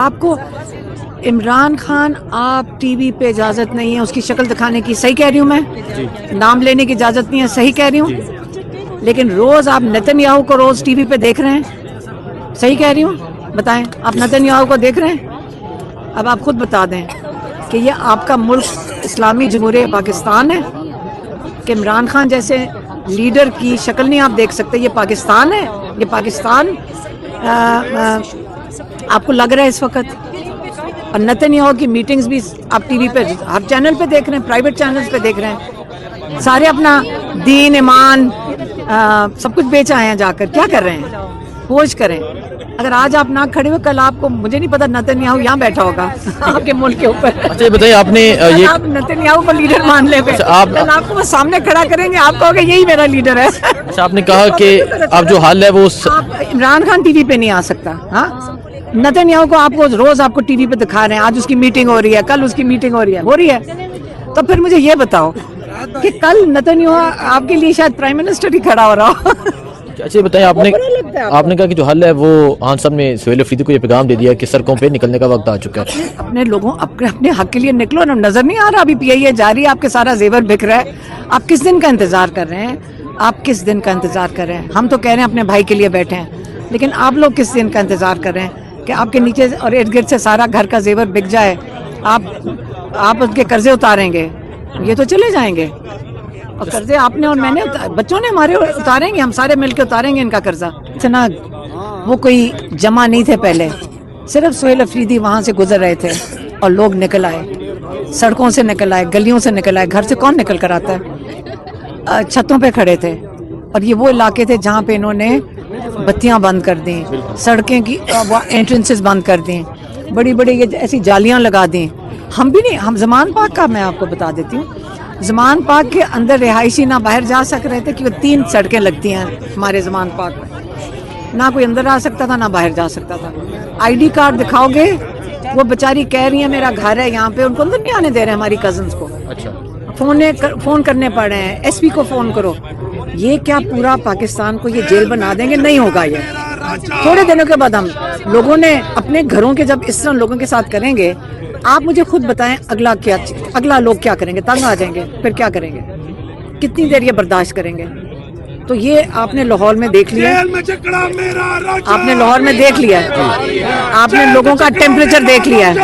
آپ کو عمران خان آپ ٹی وی پہ اجازت نہیں ہے اس کی شکل دکھانے کی، صحیح کہہ رہی ہوں میں؟ نام لینے کی اجازت نہیں ہے، صحیح کہہ رہی ہوں؟ لیکن روز آپ نتن یاہو کو روز ٹی وی پہ دیکھ رہے ہیں، صحیح کہہ رہی ہوں؟ بتائیں، آپ نتن یاہو کو دیکھ رہے ہیں؟ اب آپ خود بتا دیں کہ یہ آپ کا ملک اسلامی جمہوریہ پاکستان ہے کہ عمران خان جیسے لیڈر کی شکل نہیں آپ دیکھ سکتے؟ یہ پاکستان ہے، یہ پاکستان آپ کو لگ رہا ہے اس وقت؟ اور نتن یاہو کی میٹنگز بھی آپ ٹی وی پہ ہر چینل پہ دیکھ رہے ہیں، پرائیویٹ چینلز پہ دیکھ رہے ہیں، سارے اپنا دین ایمان سب کچھ بیچ آئے ہیں، جا کر کیا کر رہے ہیں؟ ہوش کریں، اگر آج آپ نہ کھڑے ہوئے کل آپ کو، مجھے نہیں پتا نتن یاہو یہاں بیٹھا ہوگا آپ کے ملک کے اوپر۔ اچھا یہ بتائیے، آپ نے یہ آپ نتن یاہو کو لیڈر مان لے پہ کل آپ کو وہ سامنے کھڑا کریں گے، آپ کہو گے یہی میرا لیڈر ہے۔ اچھا آپ نے کہا کہ اب جو حل ہے وہ آپ عمران خان ٹی وی پہ نہیں آ سکتا، ہاں نتن یاہو کو آپ کو روز آپ کو ٹی وی پہ دکھا رہے ہیں، آج اس کی میٹنگ ہو رہی ہے، کل اس کی میٹنگ ہو رہی ہے، تو پھر مجھے یہ بتاؤ کہ کل نتن یاہو آپ کے لیے شاید پرائم منسٹر ہی کھڑا ہو رہا ہو۔ اچھا یہ بتائیں، آپ نے کہا کہ جو حل ہے وہ خان صاحب نے سہیل افریدی کو یہ پیغام دے دیا کہ سڑکوں پہ نکلنے کا وقت آ چکا ہے۔ اپنے لوگوں اپنے حق کے لیے نکلو نا، نظر نہیں آ رہا ابھی پی آئی اے جاری ہے، آپ کے سارا زیور بک رہا ہے، آپ کس دن کا انتظار کر رہے ہیں؟ آپ کس دن کا انتظار کر رہے ہیں؟ ہم تو کہہ رہے ہیں اپنے بھائی کے لیے بیٹھے ہیں، لیکن آپ لوگ کس دن کا انتظار کر رہے ہیں کہ آپ کے نیچے اور ارد گرد سے سارا گھر کا زیور بک جائے؟ آپ ان کے قرضے اتاریں گے؟ یہ تو چلے جائیں گے، اور قرضے آپ نے اور میں نے بچوں نے ہمارے اتاریں گے، ہم سارے مل کے اتاریں گے ان کا قرضہ۔ اتنا وہ کوئی جمع نہیں تھے پہلے، صرف سہیل افریدی وہاں سے گزر رہے تھے اور لوگ نکل آئے، سڑکوں سے نکل آئے، گلیوں سے نکل آئے، گھر سے کون نکل کر آتا ہے؟ چھتوں پہ کھڑے تھے، اور یہ وہ علاقے تھے جہاں پہ انہوں نے بتیاں بند کر دیں، سڑکیں کی انٹرنسز بند کر دیں، بڑی بڑی یہ ایسی جالیاں لگا دیں۔ ہم بھی نہیں، ہم زمان پاک کا میں آپ کو بتا دیتی ہوں، زمان پاک کے اندر رہائشی نہ باہر جا سک رہے تھے کیونکہ 3 سڑکیں لگتی ہیں ہمارے زمان پاک میں، نہ کوئی اندر آ سکتا تھا نہ باہر جا سکتا تھا۔ آئی ڈی کارڈ دکھاؤ گے، وہ بیچاری کہہ رہی ہیں میرا گھر ہے یہاں پہ، ان کو اندر نہیں آنے دے رہے ہماری کزنس کو، فون کرنے پڑ رہے ہیں، ایس پی کو فون کرو۔ یہ کیا پورا پاکستان کو یہ جیل بنا دیں گے؟ نہیں ہوگا یہ، تھوڑے دنوں کے بعد ہم لوگوں نے اپنے گھروں کے جب اس طرح لوگوں کے ساتھ کریں گے، آپ مجھے خود بتائیں اگلا لوگ کیا کریں گے؟ تنگ آ جائیں گے، پھر کیا کریں گے؟ کتنی دیر یہ برداشت کریں گے؟ تو یہ آپ نے لاہور میں دیکھ لیا، آپ نے لاہور میں دیکھ لیا، آپ نے لوگوں کا ٹیمپریچر دیکھ لیا ہے۔